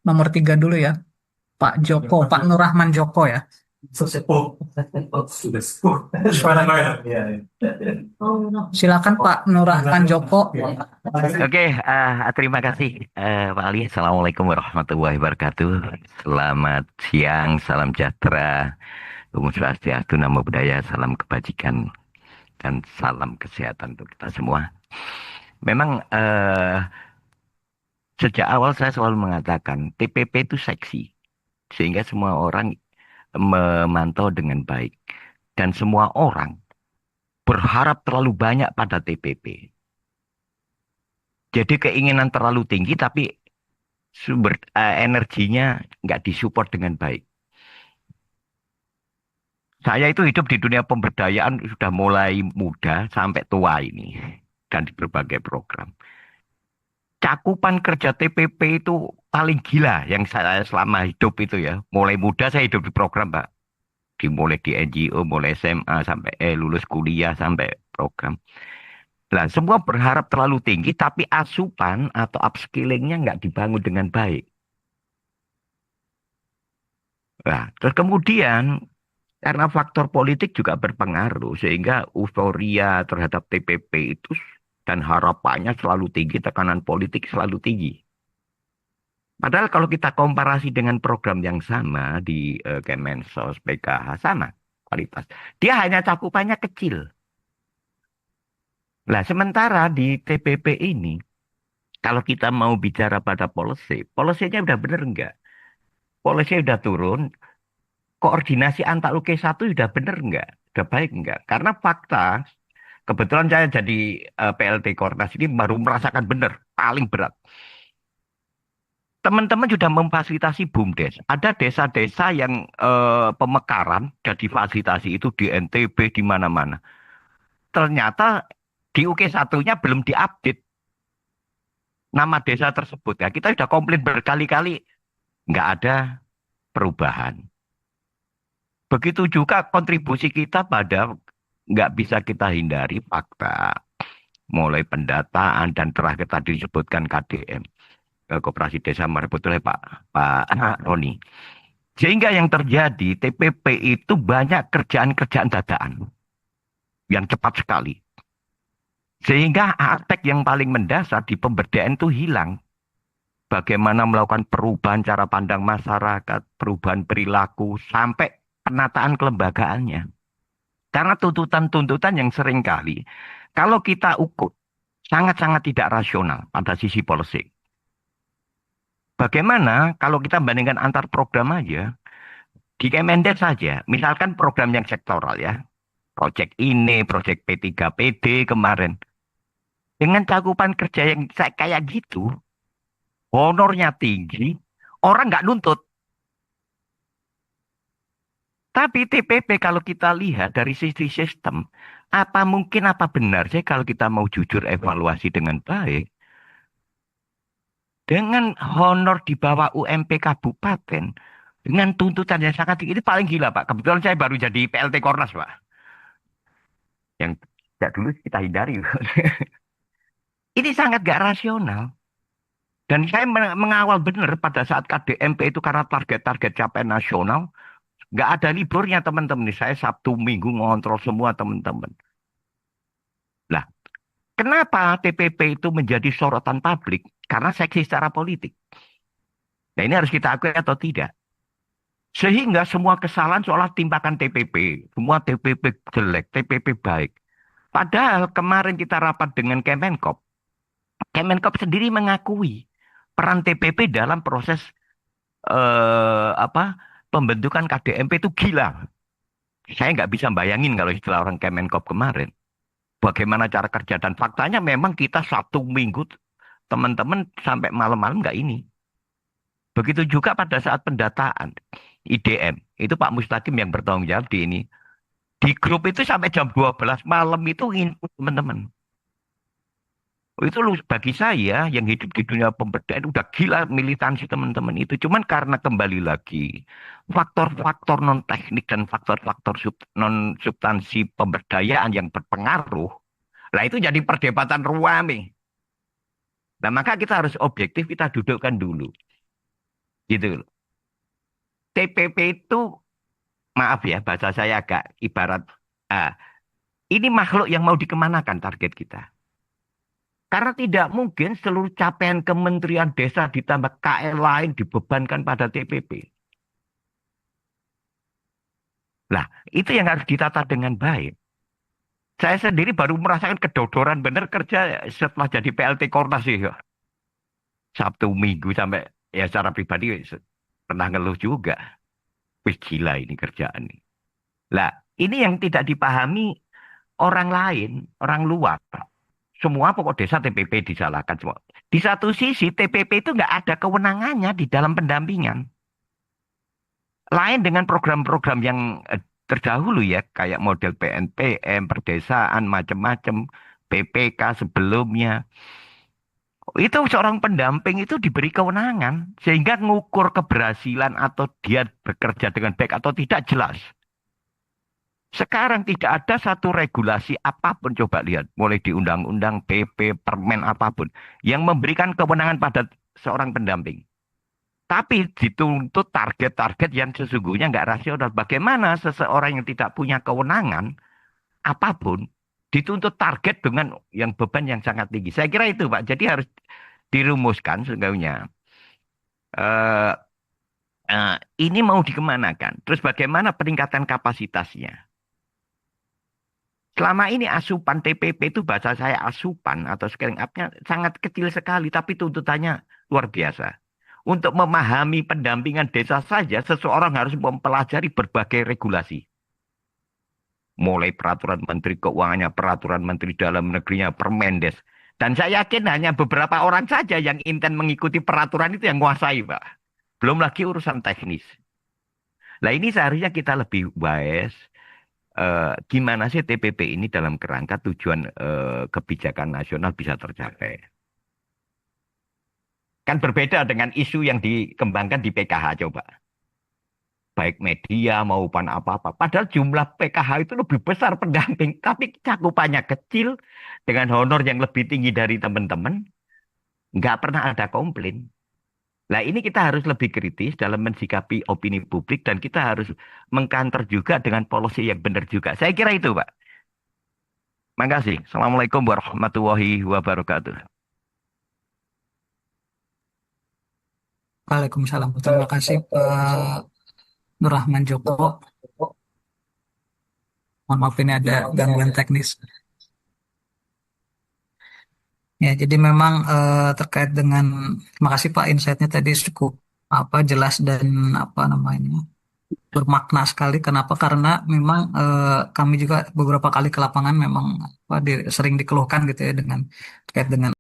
Nomor tiga dulu ya, Pak Joko, Pak Nur Rahman Joko ya. Sesepuh. Sudah sepuh. Suara mana? Ya. Silakan Pak Nur Rahman Joko. Oke, terima kasih Pak Ali. Assalamualaikum warahmatullahi wabarakatuh. Selamat siang, salam sejahtera, Om Swastiastu, Namo Buddhaya, salam kebajikan dan salam kesehatan untuk kita semua. Memang sejak awal saya selalu mengatakan TPP itu seksi, sehingga semua orang memantau dengan baik dan semua orang berharap terlalu banyak pada TPP. Jadi keinginan terlalu tinggi tapi sumber energinya nggak disupport dengan baik. Saya itu hidup di dunia pemberdayaan sudah mulai muda sampai tua ini dan di berbagai program. Cakupan kerja TPP itu paling gila yang saya selama hidup itu ya. Mulai muda saya hidup di program, Pak. Dimulai di NGO, mulai SMA sampai lulus kuliah sampai program. Nah, semua berharap terlalu tinggi, tapi asupan atau upskillingnya nggak dibangun dengan baik. Nah, terus kemudian karena faktor politik juga berpengaruh, sehingga euforia terhadap TPP itu dan harapannya selalu tinggi, tekanan politik selalu tinggi. Padahal kalau kita komparasi dengan program yang sama di Kemensos, PKH, sama kualitas. Dia hanya cakupannya kecil. Nah, sementara di TPP ini, kalau kita mau bicara pada policy, policy-nya udah bener enggak? Policy udah turun, koordinasi antar UK1 udah bener enggak? Udah baik enggak? Karena fakta, kebetulan saya jadi PLT Kornas ini baru merasakan bener, paling berat. Teman-teman sudah memfasilitasi BUMDes. Ada desa-desa yang pemekaran dan difasilitasi itu di NTB, di mana-mana. Ternyata di UK1-nya belum diupdate nama desa tersebut. Ya, kita sudah komplain berkali-kali, nggak ada perubahan. Begitu juga kontribusi kita pada nggak bisa kita hindari fakta. Mulai pendataan dan terakhir tadi disebutkan KDM. Koperasi Desa Marbetul ya Pak Roni. Sehingga yang terjadi TPP itu banyak kerjaan-kerjaan dadaan yang cepat sekali. Sehingga aspek yang paling mendasar di pemberdayaan itu hilang. Bagaimana melakukan perubahan cara pandang masyarakat, perubahan perilaku, sampai penataan kelembagaannya. Karena tuntutan-tuntutan yang seringkali, kalau kita ukur, sangat-sangat tidak rasional pada sisi policy. Bagaimana kalau kita bandingkan antar program aja, di Kemendes saja, misalkan program yang sektoral ya, proyek ini, proyek P3PD kemarin. Dengan cakupan kerja yang kayak gitu, honornya tinggi, orang nggak nuntut. Tapi TPP kalau kita lihat dari sisi sistem, apa mungkin apa benar sih kalau kita mau jujur evaluasi dengan baik, dengan honor di bawah UMP kabupaten, dengan tuntutan yang sangat tinggi, ini paling gila Pak. Kebetulan saya baru jadi PLT Kornas Pak. Yang tidak dulu kita hindari. Ini sangat gak rasional. Dan saya mengawal benar pada saat KDMP itu karena target-target capaian nasional, nggak ada liburnya teman-teman. Saya Sabtu Minggu ngontrol semua teman-teman. Lah, kenapa TPP itu menjadi sorotan publik? Karena seksi secara politik. Nah, ini harus kita akui atau tidak. Sehingga semua kesalahan seolah timpakan TPP. Semua TPP jelek, TPP baik. Padahal kemarin kita rapat dengan Kemenkop. Kemenkop sendiri mengakui peran TPP dalam proses apa pembentukan KDMP itu gila. Saya nggak bisa bayangin kalau istilah orang Kemenkop kemarin. Bagaimana cara kerja dan faktanya memang kita Sabtu Minggu teman-teman sampai malam-malam nggak ini. Begitu juga pada saat pendataan IDM. Itu Pak Mustaqim yang bertanggung jawab di ini. Di grup itu sampai jam 12 malam itu input teman-teman. Itu bagi saya yang hidup di dunia pemberdayaan udah gila militansi teman-teman itu. Cuman karena kembali lagi faktor-faktor non teknik dan faktor-faktor non substansi pemberdayaan yang berpengaruh. Nah itu jadi perdebatan ruame. Nah maka kita harus objektif, kita dudukkan dulu. Gitu loh. TPP itu, maaf ya, bahasa saya agak ibarat, ah, ini makhluk yang mau dikemanakan target kita. Karena tidak mungkin seluruh capaian Kementerian Desa ditambah KL lain dibebankan pada TPP. Lah, itu yang harus ditata dengan baik. Saya sendiri baru merasakan kedodoran benar kerja setelah jadi PLT Kornas sih. Ya. Sabtu Minggu sampai ya secara pribadi pernah ngeluh juga. Wih gila ini kerjaan ini. Lah, ini yang tidak dipahami orang lain, orang luar. Semua pokok desa TPP disalahkan semua. Di satu sisi TPP itu nggak ada kewenangannya di dalam pendampingan. Lain dengan program-program yang terdahulu ya, kayak model PNPM, perdesaan, macam-macam, PPK sebelumnya. Itu seorang pendamping itu diberi kewenangan sehingga ngukur keberhasilan atau dia bekerja dengan baik atau tidak jelas. Sekarang tidak ada satu regulasi apapun, coba lihat, mulai di undang-undang, PP, permen apapun, yang memberikan kewenangan pada seorang pendamping. Tapi dituntut target-target yang sesungguhnya nggak rasional. Bagaimana seseorang yang tidak punya kewenangan apapun dituntut target dengan yang beban yang sangat tinggi. Saya kira itu, Pak. Jadi harus dirumuskan sesungguhnya. Eh, ini mau dikemanakan? Terus bagaimana peningkatan kapasitasnya? Selama ini asupan TPP itu bahasa saya asupan atau scaling up-nya sangat kecil sekali, tapi tuntutannya luar biasa. Untuk memahami pendampingan desa saja, seseorang harus mempelajari berbagai regulasi. Mulai peraturan Menteri Keuangannya, peraturan Menteri Dalam Negerinya, Permendes. Dan saya yakin hanya beberapa orang saja yang intent mengikuti peraturan itu yang menguasai, Pak. Belum lagi urusan teknis. Nah ini seharusnya kita lebih wise. Gimana sih TPP ini dalam kerangka tujuan kebijakan nasional bisa tercapai. Kan berbeda dengan isu yang dikembangkan di PKH coba. Baik media maupun apa-apa. Padahal jumlah PKH itu lebih besar pendamping. Tapi cakupannya kecil dengan honor yang lebih tinggi dari teman-teman. Nggak pernah ada komplain. Nah ini kita harus lebih kritis dalam mensikapi opini publik. Dan kita harus mengkanter juga dengan policy yang benar juga. Saya kira itu Pak. Makasih. Assalamualaikum warahmatullahi wabarakatuh. Waalaikumsalam. Terima kasih Pak Nurrahman Joko. Mohon maaf ini ada gangguan teknis. Ya, jadi memang terkait dengan terima kasih Pak insight-nya tadi cukup apa jelas dan apa namanya bermakna sekali. Kenapa? Karena memang kami juga beberapa kali ke lapangan memang sering dikeluhkan gitu ya dengan terkait dengan